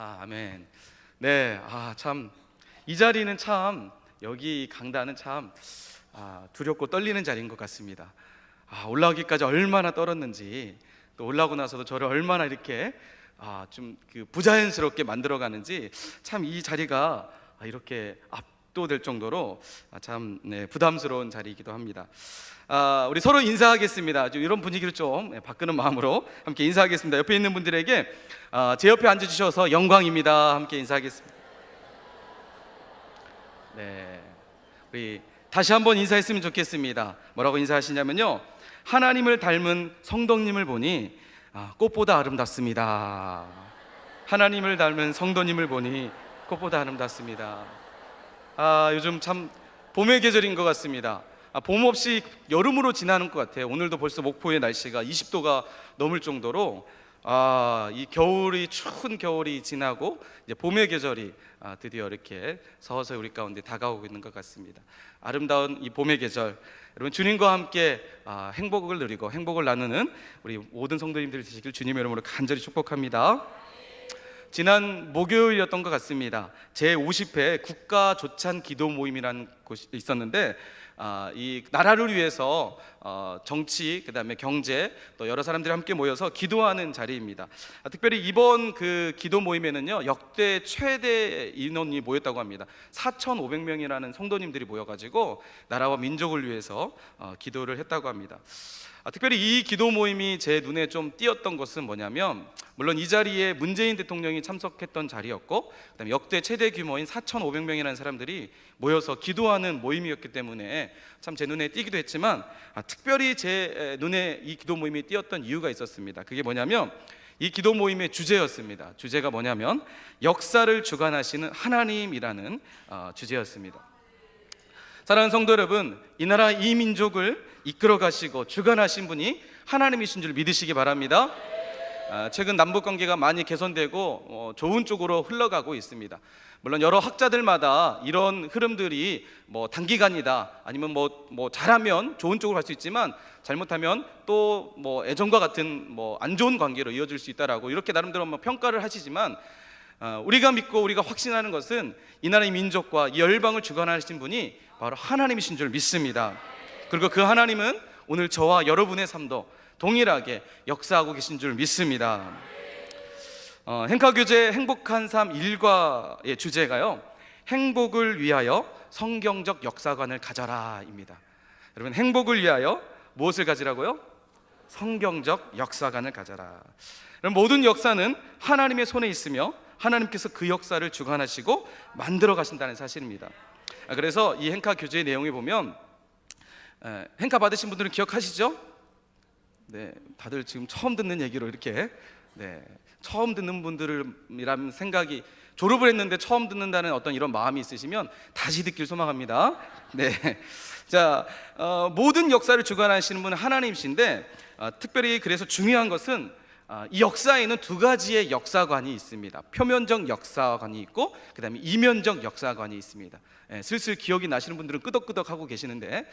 아멘. 네, 참 이 자리는 참 여기 강단은 참 두렵고 떨리는 자리인 것 같습니다. 올라오기까지 얼마나 떨었는지, 또 올라오고 나서도 저를 얼마나 이렇게 좀 부자연스럽게 만들어가는지, 참 이 자리가 이렇게 압도될 정도로 참 부담스러운 자리이기도 합니다. 우리 서로 인사하겠습니다. 좀 이런 분위기를 좀 바꾸는 마음으로 함께 인사하겠습니다. 옆에 있는 분들에게 제 옆에 앉아주셔서 영광입니다. 함께 인사하겠습니다. 네, 우리 다시 한번 인사했으면 좋겠습니다. 뭐라고 인사하시냐면요, 하나님을 닮은 성도님을 보니 꽃보다 아름답습니다. 하나님을 닮은 성도님을 보니 꽃보다 아름답습니다. 요즘 참 봄의 계절인 것 같습니다. 봄 없이 여름으로 지나는 것 같아요. 오늘도 벌써 목포의 날씨가 20도가 넘을 정도로 이 겨울이, 추운 겨울이 지나고 이제 봄의 계절이 드디어 이렇게 서서히 우리 가운데 다가오고 있는 것 같습니다. 아름다운 이 봄의 계절, 여러분 주님과 함께 행복을 누리고 행복을 나누는 우리 모든 성도님들이 되시길 주님의 이름으로 간절히 축복합니다. 지난 목요일이었던 것 같습니다. 제50회 국가조찬 기도 모임이라는 곳이 있었는데, 이 나라를 위해서 정치, 그다음에 경제, 또 여러 사람들이 함께 모여서 기도하는 자리입니다. 특별히 이번 그 기도 모임에는요, 역대 최대 인원이 모였다고 합니다. 4,500명이라는 성도님들이 모여가지고 나라와 민족을 위해서 기도를 했다고 합니다. 특별히 이 기도 모임이 제 눈에 좀 띄었던 것은 뭐냐면, 물론 이 자리에 문재인 대통령이 참석했던 자리였고, 그다음에 역대 최대 규모인 4,500명이라는 사람들이 모여서 기도하는 모임이었기 때문에 참 제 눈에 띄기도 했지만, 특별히 제 눈에 이 기도 모임이 띄었던 이유가 있었습니다. 그게 뭐냐면, 이 기도 모임의 주제였습니다. 주제가 뭐냐면 역사를 주관하시는 하나님이라는 주제였습니다. 사랑하는 성도 여러분, 이 나라 이 민족을 이끌어 가시고 주관하신 분이 하나님이신 줄 믿으시기 바랍니다. 최근 남북 관계가 많이 개선되고 좋은 쪽으로 흘러가고 있습니다. 물론 여러 학자들마다 이런 흐름들이 단기간이다, 아니면 잘하면 좋은 쪽으로 갈 수 있지만 잘못하면 또 예전과 같은 안 좋은 관계로 이어질 수 있다라고 이렇게 나름대로 평가를 하시지만, 우리가 믿고 우리가 확신하는 것은 이 나라의 민족과 이 열방을 주관하신 분이 바로 하나님이신 줄 믿습니다. 그리고 그 하나님은 오늘 저와 여러분의 삶도 동일하게 역사하고 계신 줄 믿습니다. 행카교제 행복한 삶 1과의 주제가요, 행복을 위하여 성경적 역사관을 가져라입니다. 여러분, 행복을 위하여 무엇을 가지라고요? 성경적 역사관을 가져라. 모든 역사는 하나님의 손에 있으며 하나님께서 그 역사를 주관하시고 만들어 가신다는 사실입니다. 그래서 이 행카 교제의 내용에 보면, 행카 받으신 분들은 기억하시죠? 네, 다들 지금 처음 듣는 얘기로 이렇게 처음 듣는 분들이라는 생각이, 졸업을 했는데 처음 듣는다는 어떤 이런 마음이 있으시면 다시 듣길 소망합니다. 네, 자, 모든 역사를 주관하시는 분은 하나님이신데, 특별히 그래서 중요한 것은 이 역사에는 두 가지의 역사관이 있습니다. 표면적 역사관이 있고, 그 다음에 이면적 역사관이 있습니다. 슬슬 기억이 나시는 분들은 끄덕끄덕 하고 계시는데,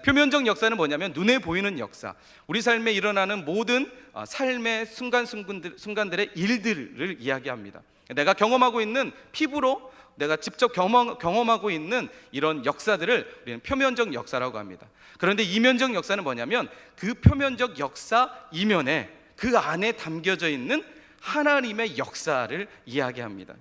표면적 역사는 뭐냐면 눈에 보이는 역사, 우리 삶에 일어나는 모든 삶의 순간들의 일들을 이야기합니다. 내가 경험하고 있는, 피부로 내가 직접 경험하고 있는 이런 역사들을 우리는 표면적 역사라고 합니다. 그런데 이면적 역사는 뭐냐면 그 표면적 역사 이면에, 그 안에 담겨져 있는 하나님의 역사를 이야기합니다.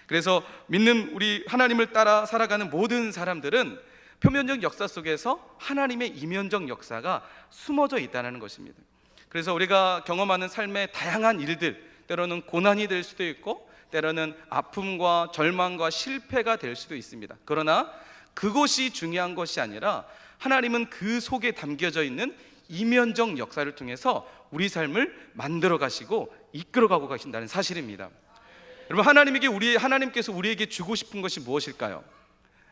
그래서 믿는 우리 하나님을 따라 살아가는 모든 사람들은 표면적 역사 속에서 하나님의 이면적 역사가 숨어져 있다는 것입니다. 그래서 우리가 경험하는 삶의 다양한 일들, 때로는 고난이 될 수도 있고, 때로는 아픔과 절망과 실패가 될 수도 있습니다. 그러나 그것이 중요한 것이 아니라 하나님은 그 속에 담겨져 있는 이면적 역사를 통해서 우리 삶을 만들어 가시고 이끌어 가고 가신다는 사실입니다. 여러분, 하나님께서 우리에게 주고 싶은 것이 무엇일까요?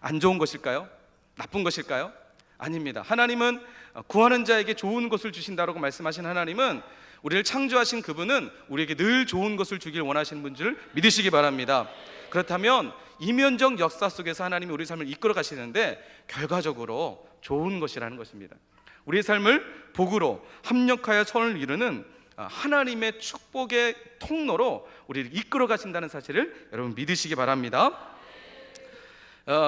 안 좋은 것일까요? 나쁜 것일까요? 아닙니다. 하나님은 구하는 자에게 좋은 것을 주신다라고 말씀하신 하나님은, 우리를 창조하신 그분은 우리에게 늘 좋은 것을 주길 원하시는 분 줄 믿으시기 바랍니다. 그렇다면 이면적 역사 속에서 하나님이 우리 삶을 이끌어 가시는데 결과적으로 좋은 것이라는 것입니다. 우리의 삶을 복으로 합력하여 선을 이루는 하나님의 축복의 통로로 우리를 이끌어 가신다는 사실을 여러분 믿으시기 바랍니다.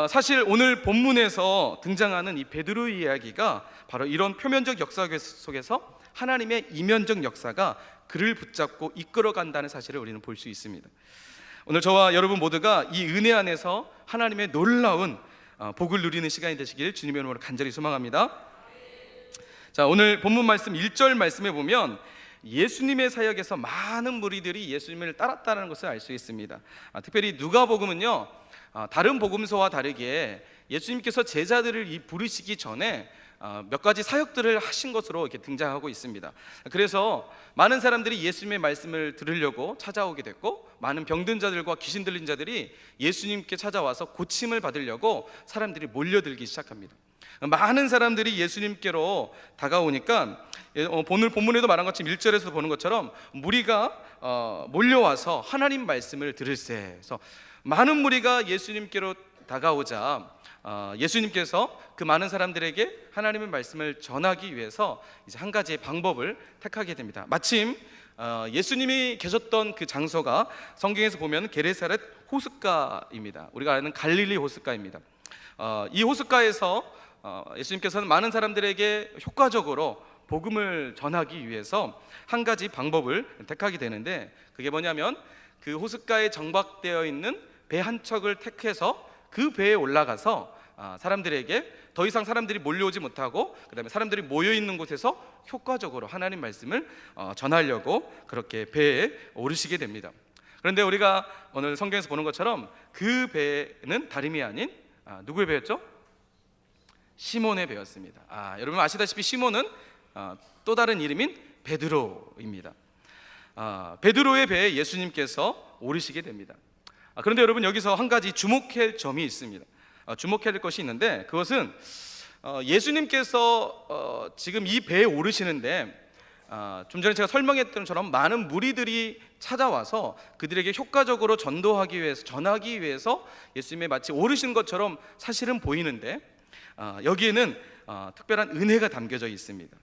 사실 오늘 본문에서 등장하는 이 베드로의 이야기가 바로 이런 표면적 역사 속에서 하나님의 이면적 역사가 그를 붙잡고 이끌어 간다는 사실을 우리는 볼 수 있습니다. 오늘 저와 여러분 모두가 이 은혜 안에서 하나님의 놀라운 복을 누리는 시간이 되시길 주님의 이름으로 간절히 소망합니다. 자, 오늘 본문 말씀 1절 말씀에 보면 예수님의 사역에서 많은 무리들이 예수님을 따랐다는 것을 알 수 있습니다. 특별히 누가복음은요, 다른 복음서와 다르게 예수님께서 제자들을 부르시기 전에 몇 가지 사역들을 하신 것으로 이렇게 등장하고 있습니다. 그래서 많은 사람들이 예수님의 말씀을 들으려고 찾아오게 됐고, 많은 병든 자들과 귀신 들린 자들이 예수님께 찾아와서 고침을 받으려고 사람들이 몰려들기 시작합니다. 많은 사람들이 예수님께로 다가오니까 오늘 본문에도 말한 것처럼 1절에서 보는 것처럼 무리가 몰려와서 하나님 말씀을 들을세. 그래서 많은 무리가 예수님께로 다가오자 예수님께서 그 많은 사람들에게 하나님의 말씀을 전하기 위해서 이제 한 가지의 방법을 택하게 됩니다. 마침 예수님이 계셨던 그 장소가 성경에서 보면 게네사렛 호숫가입니다. 우리가 아는 갈릴리 호숫가입니다. 이 호숫가에서 예수님께서는 많은 사람들에게 효과적으로 복음을 전하기 위해서 한 가지 방법을 택하게 되는데, 그게 뭐냐면 그 호숫가에 정박되어 있는 배 한 척을 택해서 그 배에 올라가서 사람들에게 더 이상 사람들이 몰려오지 못하고, 그 다음에 사람들이 모여 있는 곳에서 효과적으로 하나님 말씀을 전하려고 그렇게 배에 오르시게 됩니다. 그런데 우리가 오늘 성경에서 보는 것처럼 그 배는 다름이 아닌 누구의 배였죠? 시몬의 배였습니다. 여러분 아시다시피 시몬은 또 다른 이름인 베드로입니다. 베드로의 배에 예수님께서 오르시게 됩니다. 그런데 여러분 여기서 한 가지 주목할 점이 있습니다. 주목해야 될 것이 있는데, 그것은 예수님께서 지금 이 배에 오르시는데 좀 전에 제가 설명했던 것처럼 많은 무리들이 찾아와서 그들에게 효과적으로 전도하기 위해서, 전하기 위해서 예수님의 마치 오르신 것처럼 사실은 보이는데, 여기에는 특별한 은혜가 담겨져 있습니다.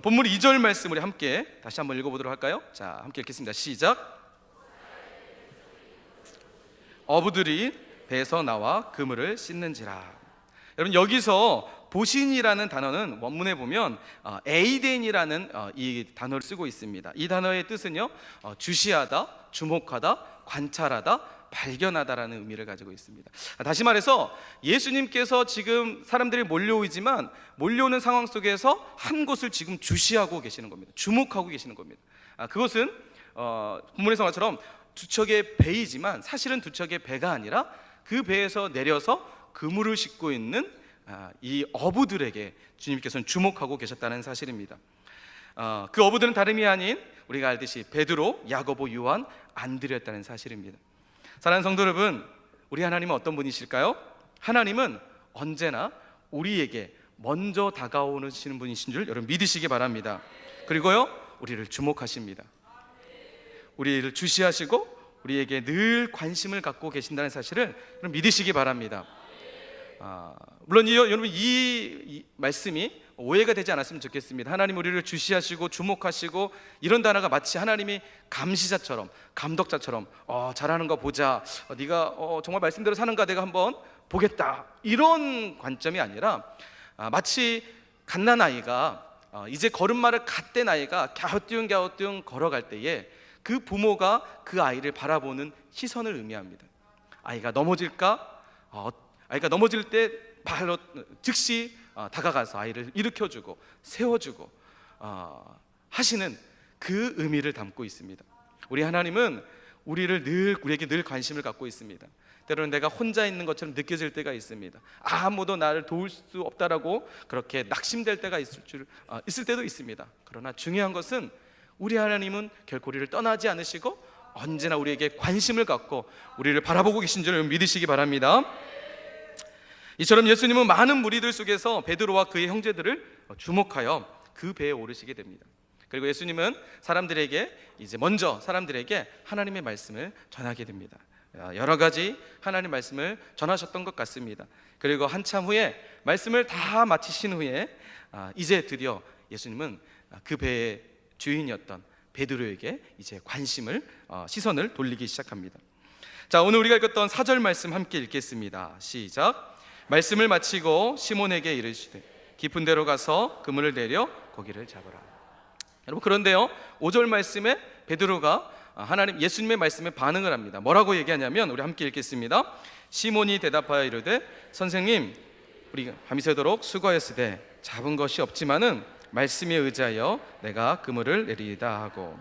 본문 2절 말씀 우리 함께 다시 한번 읽어보도록 할까요? 자, 함께 읽겠습니다. 시작. 어부들이 배에서 나와 그물을 씻는지라. 여러분 여기서 보신이라는 단어는 원문에 보면 에이덴이라는 이 단어를 쓰고 있습니다. 이 단어의 뜻은요, 주시하다, 주목하다, 관찰하다, 발견하다라는 의미를 가지고 있습니다. 다시 말해서 예수님께서 지금 사람들이 몰려오지만 몰려오는 상황 속에서 한 곳을 지금 주시하고 계시는 겁니다. 주목하고 계시는 겁니다. 그것은 본문에서 말처럼 두 척의 배이지만 사실은 두 척의 배가 아니라 그 배에서 내려서 그물을 싣고 있는 이 어부들에게 주님께서는 주목하고 계셨다는 사실입니다. 그 어부들은 다름이 아닌 우리가 알듯이 베드로, 야고보, 요한, 안드레였다는 사실입니다. 사랑하는 성도 여러분, 우리 하나님은 어떤 분이실까요? 하나님은 언제나 우리에게 먼저 다가오시는 분이신 줄 여러분 믿으시기 바랍니다. 그리고요, 우리를 주목하십니다. 우리를 주시하시고 우리에게 늘 관심을 갖고 계신다는 사실을 여러분 믿으시기 바랍니다. 물론 여러분 이 말씀이 오해가 되지 않았으면 좋겠습니다. 하나님 우리를 주시하시고 주목하시고 이런 단어가 마치 하나님이 감시자처럼, 감독자처럼 잘하는 거 보자, 네가 정말 말씀대로 사는가 내가 한번 보겠다, 이런 관점이 아니라 마치 갓난아이가 이제 걸음마를 갓 뗀 아이가 갸우뚱 걸어갈 때에 그 부모가 그 아이를 바라보는 시선을 의미합니다. 아이가 넘어질까? 아이가 넘어질 때 바로 즉시 다가가서 아이를 일으켜주고 세워주고 하시는 그 의미를 담고 있습니다. 우리 하나님은 우리에게 늘 관심을 갖고 있습니다. 때로는 내가 혼자 있는 것처럼 느껴질 때가 있습니다. 아무도 나를 도울 수 없다라고 그렇게 낙심될 때가 있을 때도 있습니다. 그러나 중요한 것은 우리 하나님은 결코 우리를 떠나지 않으시고 언제나 우리에게 관심을 갖고 우리를 바라보고 계신 줄 믿으시기 바랍니다. 이처럼 예수님은 많은 무리들 속에서 베드로와 그의 형제들을 주목하여 그 배에 오르시게 됩니다. 그리고 예수님은 먼저 사람들에게 하나님의 말씀을 전하게 됩니다. 여러 가지 하나님 말씀을 전하셨던 것 같습니다. 그리고 한참 후에 말씀을 다 마치신 후에 이제 드디어 예수님은 그 배의 주인이었던 베드로에게 이제 시선을 돌리기 시작합니다. 자, 오늘 우리가 읽었던 4절 말씀 함께 읽겠습니다. 시작. 말씀을 마치고 시몬에게 이르시되 깊은 데로 가서 그물을 내려 고기를 잡으라. 여러분, 그런데요 5절 말씀에 베드로가 예수님의 말씀에 반응을 합니다. 뭐라고 얘기하냐면 우리 함께 읽겠습니다. 시몬이 대답하여 이르되 선생님, 우리가 밤이 새도록 수고하였으되 잡은 것이 없지만은 말씀에 의지하여 내가 그물을 내리이다 하고.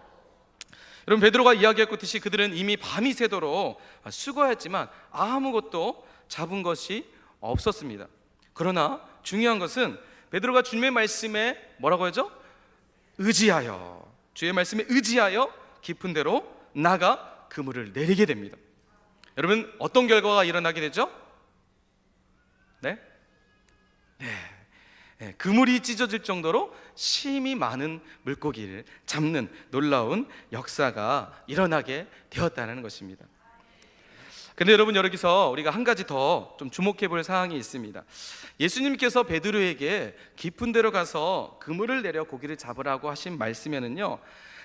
여러분, 베드로가 이야기했듯이 그들은 이미 밤이 새도록 수고했지만 아무것도 잡은 것이 없었습니다. 그러나 중요한 것은 베드로가 주님의 말씀에 뭐라고 하죠? 주의 말씀에 의지하여 깊은 데로 나가 그물을 내리게 됩니다. 여러분, 어떤 결과가 일어나게 되죠? 네? 그물이 찢어질 정도로 심히 많은 물고기를 잡는 놀라운 역사가 일어나게 되었다는 것입니다. 근데 여러분, 여기서 우리가 한 가지 더 좀 주목해 볼 사항이 있습니다. 예수님께서 베드로에게 깊은 데로 가서 그물을 내려 고기를 잡으라고 하신 말씀에는요,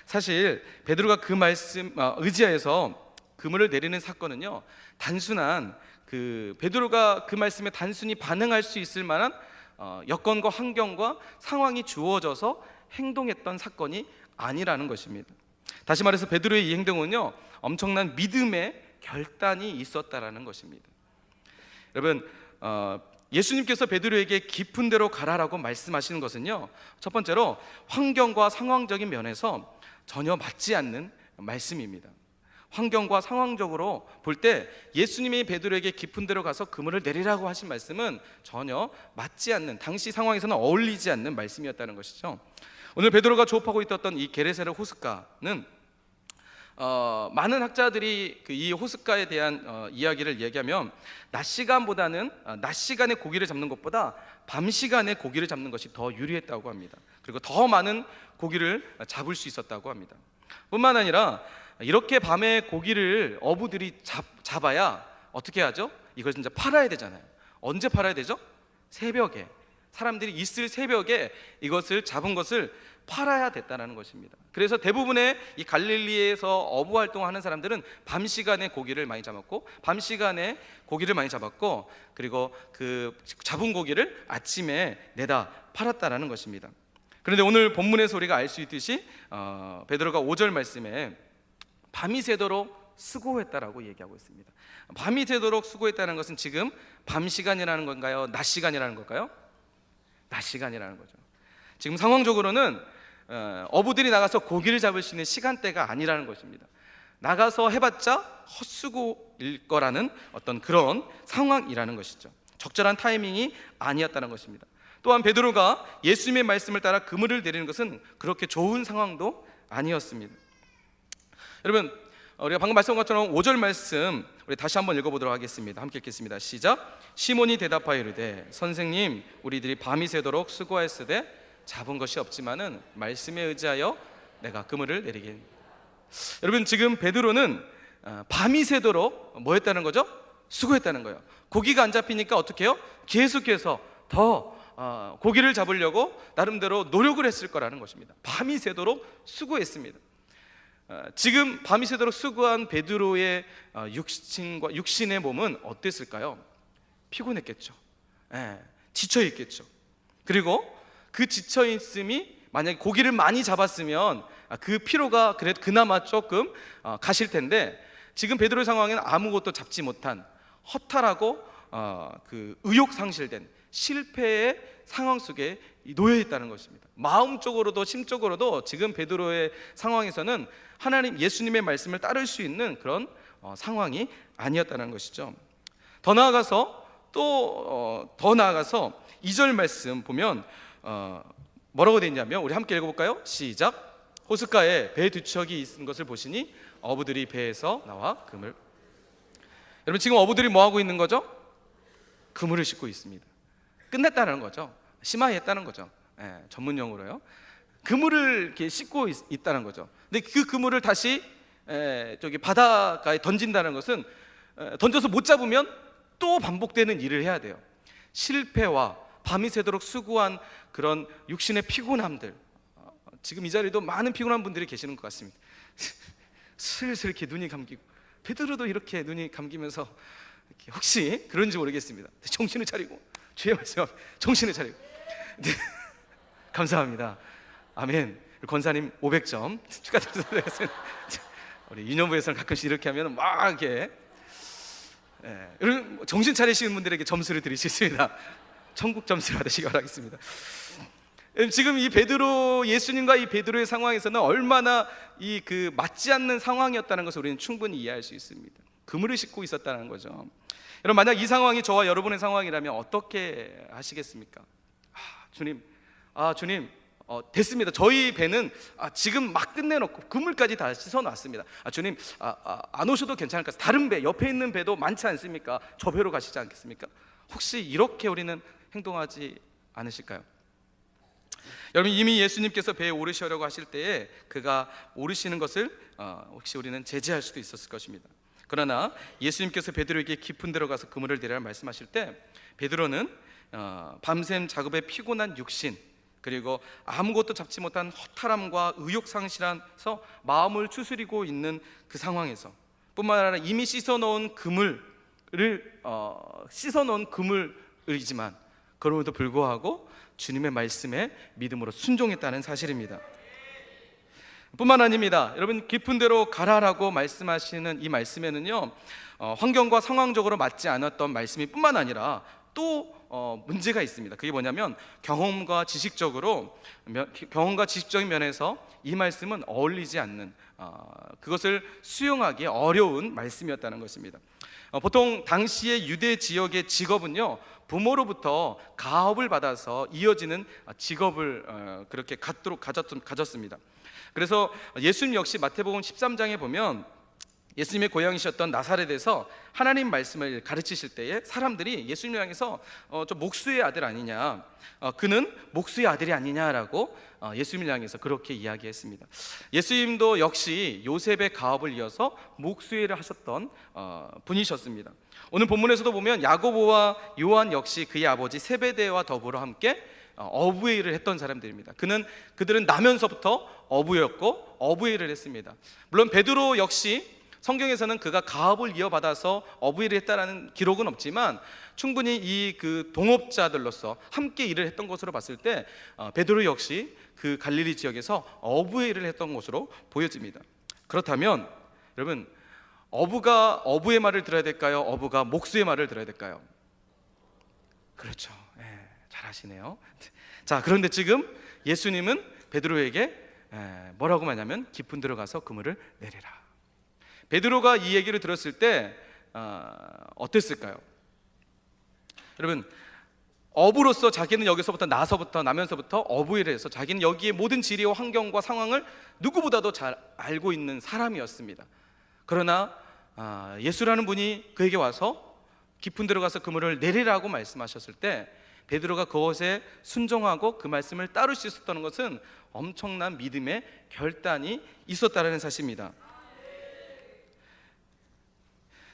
사실 베드로가 그 말씀 의지하여서 그물을 내리는 사건은요, 단순한 베드로가 그 말씀에 단순히 반응할 수 있을 만한 여건과 환경과 상황이 주어져서 행동했던 사건이 아니라는 것입니다. 다시 말해서 베드로의 이 행동은요, 엄청난 믿음의 결단이 있었다라는 것입니다. 여러분, 예수님께서 베드로에게 깊은 데로 가라라고 말씀하시는 것은요, 첫 번째로 환경과 상황적인 면에서 전혀 맞지 않는 말씀입니다. 환경과 상황적으로 볼 때 예수님이 베드로에게 깊은 데로 가서 그물을 내리라고 하신 말씀은 전혀 맞지 않는, 당시 상황에서는 어울리지 않는 말씀이었다는 것이죠. 오늘 베드로가 조업하고 있었던 이 게네사렛 호숫가는 많은 학자들이 이 호숫가에 대한 이야기를 얘기하면 낮 시간에 고기를 잡는 것보다 밤 시간에 고기를 잡는 것이 더 유리했다고 합니다. 그리고 더 많은 고기를 잡을 수 있었다고 합니다. 뿐만 아니라 이렇게 밤에 고기를 어부들이 잡아야 어떻게 하죠? 이걸 진짜 팔아야 되잖아요. 언제 팔아야 되죠? 새벽에, 사람들이 있을 새벽에 이것을 잡은 것을 팔아야 됐다는 것입니다. 그래서 대부분의 이 갈릴리에서 어부 활동하는 사람들은 밤 시간에 고기를 많이 잡았고 그리고 그 잡은 고기를 아침에 내다 팔았다라는 것입니다. 그런데 오늘 본문에서 우리가 알 수 있듯이 베드로가 5절 말씀에 밤이 새도록 수고했다라고 얘기하고 있습니다. 밤이 새도록 수고했다는 것은 지금 밤 시간이라는 건가요? 낮 시간이라는 걸까요? 낮 시간이라는 거죠. 지금 상황적으로는 어부들이 나가서 고기를 잡을 수 있는 시간대가 아니라는 것입니다. 나가서 해봤자 헛수고일 거라는 어떤 그런 상황이라는 것이죠. 적절한 타이밍이 아니었다는 것입니다. 또한 베드로가 예수님의 말씀을 따라 그물을 내리는 것은 그렇게 좋은 상황도 아니었습니다. 여러분, 우리가 방금 말씀한 것처럼 5절 말씀 우리 다시 한번 읽어보도록 하겠습니다. 함께 읽겠습니다. 시작. 시몬이 대답하여 이르되 선생님, 우리들이 밤이 새도록 수고하였으되 잡은 것이 없지만은 말씀에 의지하여 내가 그물을 내리게. 여러분, 지금 베드로는 밤이 새도록 뭐 했다는 거죠? 수고했다는 거예요. 고기가 안 잡히니까 어떻게 해요? 계속해서 더 고기를 잡으려고 나름대로 노력을 했을 거라는 것입니다. 밤이 새도록 수고했습니다. 지금 밤이 새도록 수고한 베드로의 육신의 몸은 어땠을까요? 피곤했겠죠. 지쳐있겠죠. 그리고 그 지쳐있음이 만약에 고기를 많이 잡았으면 그 피로가 그래도 그나마 조금 가실 텐데, 지금 베드로의 상황에는 아무것도 잡지 못한 허탈하고 그 의욕상실된 실패의 상황 속에 놓여 있다는 것입니다. 마음적으로도 심적으로도 지금 베드로의 상황에서는 하나님 예수님의 말씀을 따를 수 있는 그런 상황이 아니었다는 것이죠. 더 나아가서 2절 말씀 보면 뭐라고 되어 있냐면 우리 함께 읽어볼까요? 시작. 호숫가에 배 두 척이 있는 것을 보시니 어부들이 배에서 나와 그물. 여러분, 지금 어부들이 뭐 하고 있는 거죠? 그물을 싣고 있습니다. 끝냈다는 거죠. 심하했다는 거죠. 전문 용어로요. 그물을 이렇게 싣고 있다는 거죠. 근데 그 그물을 다시 저기 바닷가에 던진다는 것은 던져서 못 잡으면 또 반복되는 일을 해야 돼요. 실패와 밤이 새도록 수고한 그런 육신의 피곤함들, 지금 이 자리에도 많은 피곤한 분들이 계시는 것 같습니다. 슬슬 이렇게 눈이 감기고, 베드로도 이렇게 눈이 감기면서 이렇게 혹시 그런지 모르겠습니다. 정신을 차리고, 주의 말씀 앞에 정신을 차리고. 네. 감사합니다. 아멘. 권사님 500점 축하드리겠습니다. 우리 유년부에서는 가끔씩 이렇게 하면 막 이렇게, 정신 차리시는 분들에게 점수를 드릴 수 있습니다. 천국 점수를 받으시기 바라겠습니다. 지금 이 베드로, 예수님과 이 베드로의 상황에서는 얼마나 맞지 않는 상황이었다는 것을 우리는 충분히 이해할 수 있습니다. 그물을 싣고 있었다는 거죠. 여러분, 만약 이 상황이 저와 여러분의 상황이라면 어떻게 하시겠습니까? 주님, 됐습니다. 저희 배는 지금 막 끝내놓고 그물까지 다 씻어놨습니다. 주님, 안 오셔도 괜찮을까? 다른 배, 옆에 있는 배도 많지 않습니까? 저 배로 가시지 않겠습니까? 혹시 이렇게 우리는 행동하지 않으실까요? 여러분, 이미 예수님께서 배에 오르시려고 하실 때에 그가 오르시는 것을 혹시 우리는 제지할 수도 있었을 것입니다. 그러나 예수님께서 베드로에게 깊은 데로 가서 그물을 내리라 말씀하실 때, 베드로는 밤샘 작업에 피곤한 육신, 그리고 아무것도 잡지 못한 허탈함과 의욕상실해서 마음을 추스리고 있는 그 상황에서, 뿐만 아니라 이미 씻어놓은 그물이지만 그럼에도 불구하고 주님의 말씀에 믿음으로 순종했다는 사실입니다. 뿐만 아닙니다. 여러분, 깊은 데로 가라라고 말씀하시는 이 말씀에는요, 환경과 상황적으로 맞지 않았던 말씀이 뿐만 아니라 또 문제가 있습니다. 그게 뭐냐면 경험과 지식적인 면에서 이 말씀은 어울리지 않는, 그것을 수용하기 어려운 말씀이었다는 것입니다. 보통 당시의 유대 지역의 직업은요, 부모로부터 가업을 받아서 이어지는 직업을 그렇게 가졌습니다. 그래서 예수님 역시 마태복음 13장에 보면 예수님의 고향이셨던 나사렛에서 하나님 말씀을 가르치실 때에 사람들이 예수님을 향해서 저 목수의 아들 아니냐, 그는 목수의 아들이 아니냐라고 예수님을 향해서 그렇게 이야기했습니다. 예수님도 역시 요셉의 가업을 이어서 목수일을 하셨던 분이셨습니다. 오늘 본문에서도 보면 야고보와 요한 역시 그의 아버지 세베대와 더불어 함께 어부의 일을 했던 사람들입니다. 그들은 나면서부터 어부였고 어부의 일을 했습니다. 물론 베드로 역시 성경에서는 그가 가업을 이어받아서 어부의 일을 했다라는 기록은 없지만 충분히 이 동업자들로서 함께 일을 했던 것으로 봤을 때 베드로 역시 그 갈릴리 지역에서 어부의 일을 했던 것으로 보여집니다. 그렇다면 여러분, 어부가 어부의 말을 들어야 될까요? 어부가 목수의 말을 들어야 될까요? 그렇죠. 잘 하시네요. 자, 그런데 지금 예수님은 베드로에게 뭐라고 말하냐면 깊은 데로 가서 그물을 내리라. 베드로가 이 얘기를 들었을 때 어땠을까요? 여러분, 어부로서 자기는 여기서부터 나면서부터 어부일을 해서 자기는 여기에 모든 지리와 환경과 상황을 누구보다도 잘 알고 있는 사람이었습니다. 그러나 예수라는 분이 그에게 와서 깊은 데로 가서 그물을 내리라고 말씀하셨을 때 베드로가 그것에 순종하고 그 말씀을 따를 수 있었다는 것은 엄청난 믿음의 결단이 있었다는 사실입니다.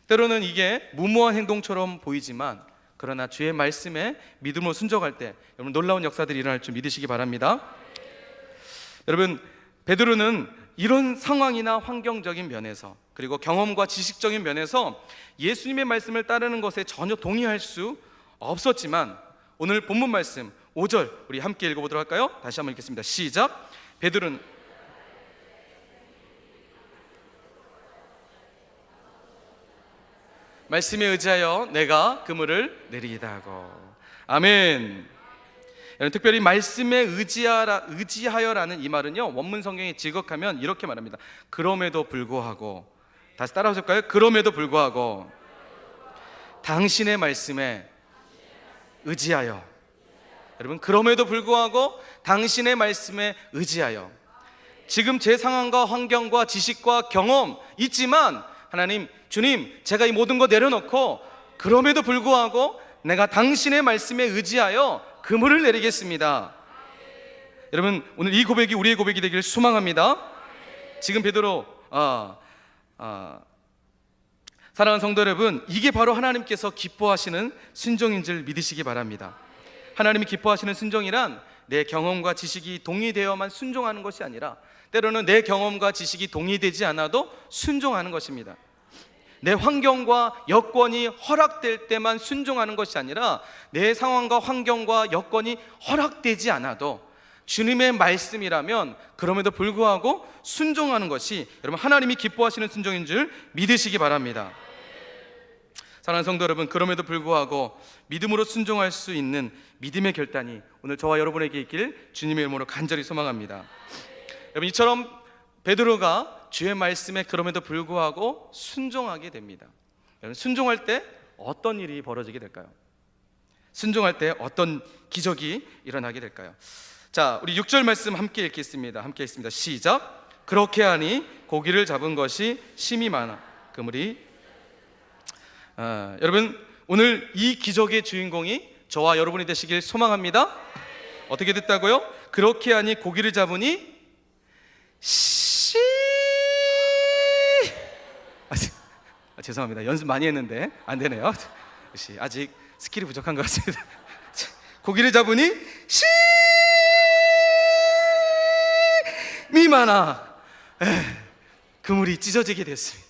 때로는 이게 무모한 행동처럼 보이지만 그러나 주의 말씀에 믿음으로 순종할 때 여러분, 놀라운 역사들이 일어날 줄 믿으시기 바랍니다. 여러분, 베드로는 이런 상황이나 환경적인 면에서 그리고 경험과 지식적인 면에서 예수님의 말씀을 따르는 것에 전혀 동의할 수 없었지만 오늘 본문 말씀 5절 우리 함께 읽어보도록 할까요? 다시 한번 읽겠습니다. 시작. 베드로는 말씀에 의지하여 내가 그물을 내리이다 하고. 아멘. 여러분, 특별히 말씀에 의지하여라는 이 말은요, 원문 성경에 지각하면 이렇게 말합니다. 그럼에도 불구하고. 다시 따라하실까요? 그럼에도 불구하고 당신의 말씀에 의지하여. 여러분, 그럼에도 불구하고 당신의 말씀에 의지하여. 지금 제 상황과 환경과 지식과 경험 있지만 하나님, 주님, 제가 이 모든 거 내려놓고 그럼에도 불구하고 내가 당신의 말씀에 의지하여 그물을 내리겠습니다. 여러분, 오늘 이 고백이 우리의 고백이 되기를 소망합니다. 지금 베드로 사랑하는 성도 여러분, 이게 바로 하나님께서 기뻐하시는 순종인 줄 믿으시기 바랍니다. 하나님이 기뻐하시는 순종이란 내 경험과 지식이 동의되어만 순종하는 것이 아니라 때로는 내 경험과 지식이 동의되지 않아도 순종하는 것입니다. 내 환경과 여건이 허락될 때만 순종하는 것이 아니라 내 상황과 환경과 여건이 허락되지 않아도 주님의 말씀이라면 그럼에도 불구하고 순종하는 것이 여러분 하나님이 기뻐하시는 순종인 줄 믿으시기 바랍니다. 사랑하는 성도 여러분, 그럼에도 불구하고 믿음으로 순종할 수 있는 믿음의 결단이 오늘 저와 여러분에게 있길 주님의 이름으로 간절히 소망합니다. 여러분, 이처럼 베드로가 주의 말씀에 그럼에도 불구하고 순종하게 됩니다. 여러분, 순종할 때 어떤 일이 벌어지게 될까요? 순종할 때 어떤 기적이 일어나게 될까요? 자, 우리 6절 말씀 함께 읽겠습니다. 함께 읽습니다. 시작. 그렇게 하니 고기를 잡은 것이 심히 많아 그물이 여러분, 오늘 이 기적의 주인공이 저와 여러분이 되시길 소망합니다. 어떻게 됐다고요? 그렇게 하니 고기를 잡으니 죄송합니다. 연습 많이 했는데 안 되네요. 아직 스킬이 부족한 것 같습니다. 고기를 잡으니 심히 많아 그물이 찢어지게 됐습니다.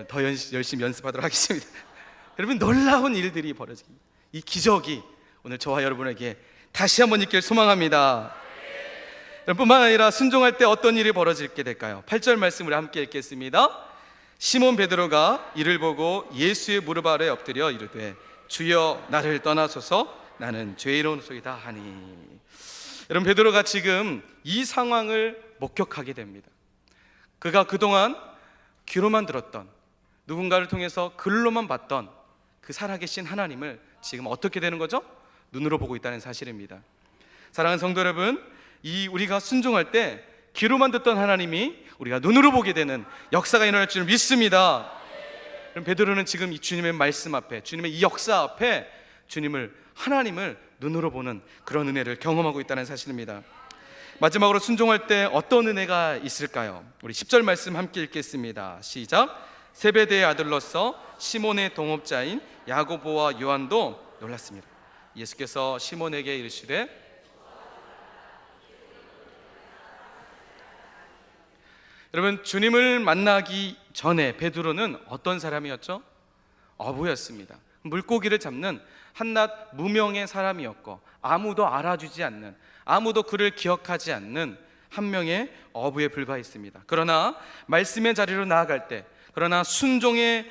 더 열심히 연습하도록 하겠습니다. 여러분, 놀라운 일들이 벌어집니다. 이 기적이 오늘 저와 여러분에게 다시 한번 있길 소망합니다. 뿐만 아니라 순종할 때 어떤 일이 벌어지게 될까요? 8절 말씀을 함께 읽겠습니다. 시몬 베드로가 이를 보고 예수의 무릎 아래 엎드려 이르되 주여 나를 떠나소서 나는 죄인이로소이다 하니. 여러분, 베드로가 지금 이 상황을 목격하게 됩니다. 그가 그동안 귀로만 들었던, 누군가를 통해서 글로만 봤던 그 살아계신 하나님을 지금 어떻게 되는 거죠? 눈으로 보고 있다는 사실입니다. 사랑하는 성도 여러분, 우리가 순종할 때 귀로만 듣던 하나님이 우리가 눈으로 보게 되는 역사가 일어날 줄 믿습니다. 그럼 베드로는 지금 이 주님의 말씀 앞에, 주님의 이 역사 앞에 하나님을 눈으로 보는 그런 은혜를 경험하고 있다는 사실입니다. 마지막으로 순종할 때 어떤 은혜가 있을까요? 우리 10절 말씀 함께 읽겠습니다. 시작. 세베대의 아들로서 시몬의 동업자인 야고보와 요한도 놀랐습니다. 예수께서 시몬에게 이르시되, 여러분, 주님을 만나기 전에 베드로는 어떤 사람이었죠? 어부였습니다. 물고기를 잡는 한낱 무명의 사람이었고 아무도 알아주지 않는, 아무도 그를 기억하지 않는 한 명의 어부에 불과했습니다. 그러나 말씀의 자리로 나아갈 때, 그러나 순종과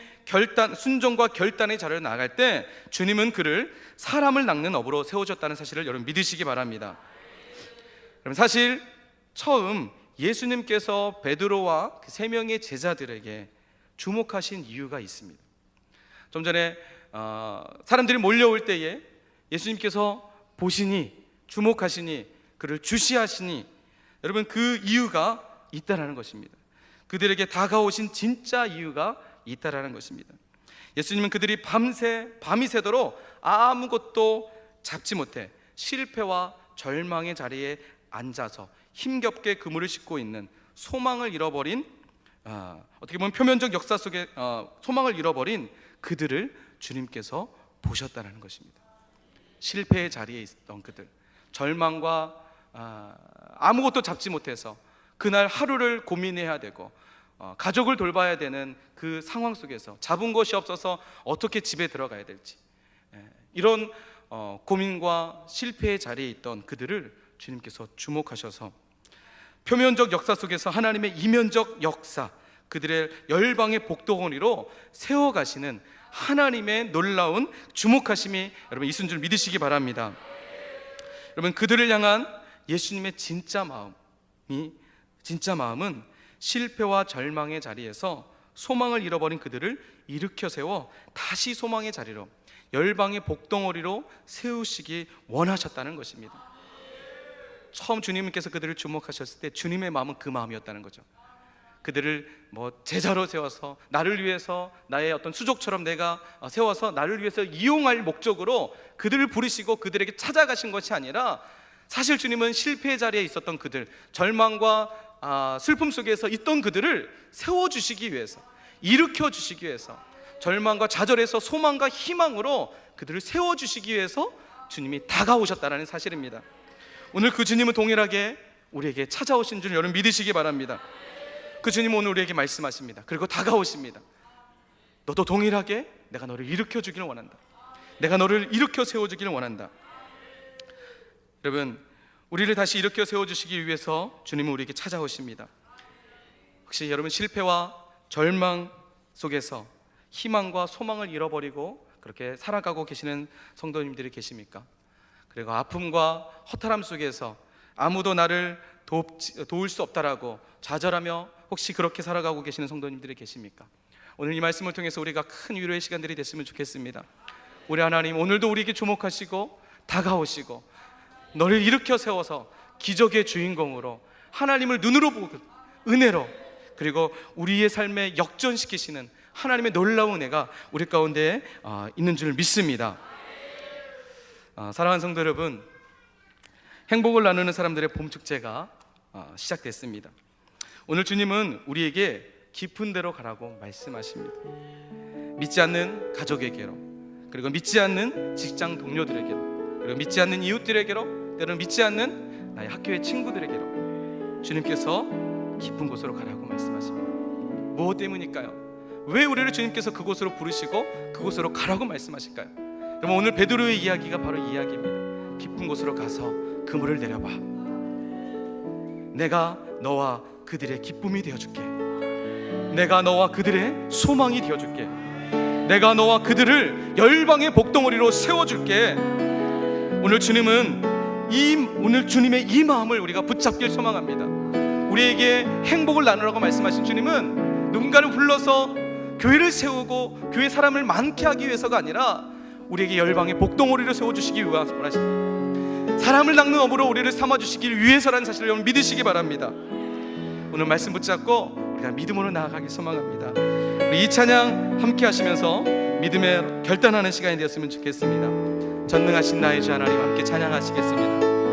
결단의 자리로 나아갈 때 주님은 그를 사람을 낚는 어부로 세워줬다는 사실을 여러분 믿으시기 바랍니다. 여러분, 사실 처음 예수님께서 베드로와 그 세 명의 제자들에게 주목하신 이유가 있습니다. 좀 전에 사람들이 몰려올 때에 예수님께서 보시니, 주목하시니, 그를 주시하시니, 여러분 그 이유가 있다라는 것입니다. 그들에게 다가오신 진짜 이유가 있다라는 것입니다. 예수님은 그들이 밤이 새도록 아무것도 잡지 못해 실패와 절망의 자리에 앉아서 힘겹게 그물을 싣고 있는 소망을 잃어버린, 어떻게 보면 표면적 역사 속에 소망을 잃어버린 그들을 주님께서 보셨다는 것입니다. 실패의 자리에 있던 그들, 절망과 아무것도 잡지 못해서 그날 하루를 고민해야 되고 가족을 돌봐야 되는 그 상황 속에서 잡은 것이 없어서 어떻게 집에 들어가야 될지, 이런 고민과 실패의 자리에 있던 그들을 주님께서 주목하셔서 표면적 역사 속에서 하나님의 이면적 역사, 그들의 열방의 복덩어리로 세워가시는 하나님의 놀라운 주목하심이 여러분 있은 줄 믿으시기 바랍니다. 여러분, 그들을 향한 예수님의 진짜 마음은 실패와 절망의 자리에서 소망을 잃어버린 그들을 일으켜 세워 다시 소망의 자리로, 열방의 복덩어리로 세우시기 원하셨다는 것입니다. 처음 주님께서 그들을 주목하셨을 때 주님의 마음은 그 마음이었다는 거죠. 그들을 제자로 세워서 나를 위해서, 나의 어떤 수족처럼 내가 세워서 나를 위해서 이용할 목적으로 그들을 부르시고 그들에게 찾아가신 것이 아니라, 사실 주님은 실패의 자리에 있었던 그들, 절망과 슬픔 속에서 있던 그들을 세워주시기 위해서, 일으켜주시기 위해서, 절망과 좌절에서 소망과 희망으로 그들을 세워주시기 위해서 주님이 다가오셨다는 사실입니다. 오늘 그 주님은 동일하게 우리에게 찾아오신 줄 여러분 믿으시기 바랍니다. 그 주님은 오늘 우리에게 말씀하십니다. 그리고 다가오십니다. 너도 동일하게 내가 너를 일으켜 주기를 원한다. 내가 너를 일으켜 세워주기를 원한다. 여러분, 우리를 다시 일으켜 세워주시기 위해서 주님은 우리에게 찾아오십니다. 혹시 여러분 실패와 절망 속에서 희망과 소망을 잃어버리고 그렇게 살아가고 계시는 성도님들이 계십니까? 그리고 아픔과 허탈함 속에서 아무도 나를 도울 수 없다라고 좌절하며 혹시 그렇게 살아가고 계시는 성도님들이 계십니까? 오늘 이 말씀을 통해서 우리가 큰 위로의 시간들이 됐으면 좋겠습니다. 우리 하나님 오늘도 우리에게 주목하시고 다가오시고 너를 일으켜 세워서 기적의 주인공으로 하나님을 눈으로 보고 은혜로 그리고 우리의 삶에 역전시키시는 하나님의 놀라운 은혜가 우리 가운데 있는 줄 믿습니다. 사랑하는 성도 여러분, 행복을 나누는 사람들의 봄축제가 시작됐습니다. 오늘 주님은 우리에게 깊은 데로 가라고 말씀하십니다. 믿지 않는 가족에게로, 그리고 믿지 않는 직장 동료들에게로, 그리고 믿지 않는 이웃들에게로, 때로는 믿지 않는 나의 학교의 친구들에게로 주님께서 깊은 곳으로 가라고 말씀하십니다. 무엇 때문일까요? 왜 우리를 주님께서 그곳으로 부르시고 그곳으로 가라고 말씀하실까요? 여러분, 오늘 베드로의 이야기가 바로 이 이야기입니다. 깊은 곳으로 가서 그물을 내려봐. 내가 너와 그들의 기쁨이 되어줄게. 내가 너와 그들의 소망이 되어줄게. 내가 너와 그들을 열방의 복덩어리로 세워줄게. 오늘 주님의 이 마음을 우리가 붙잡길 소망합니다. 우리에게 행복을 나누라고 말씀하신 주님은 누군가를 불러서 교회를 세우고 교회 사람을 많게 하기 위해서가 아니라 우리에게 열방의 복덩어리로 세워주시기 위해서 원하십니다. 사람을 낚는 어부로 우리를 삼아주시기 위해서라는 사실을 여러분 믿으시기 바랍니다. 오늘 말씀 붙잡고 우리가 믿음으로 나아가길 소망합니다. 우리 이 찬양 함께 하시면서 믿음에 결단하는 시간이 되었으면 좋겠습니다. 전능하신 나의 주 하나님 함께 찬양하시겠습니다.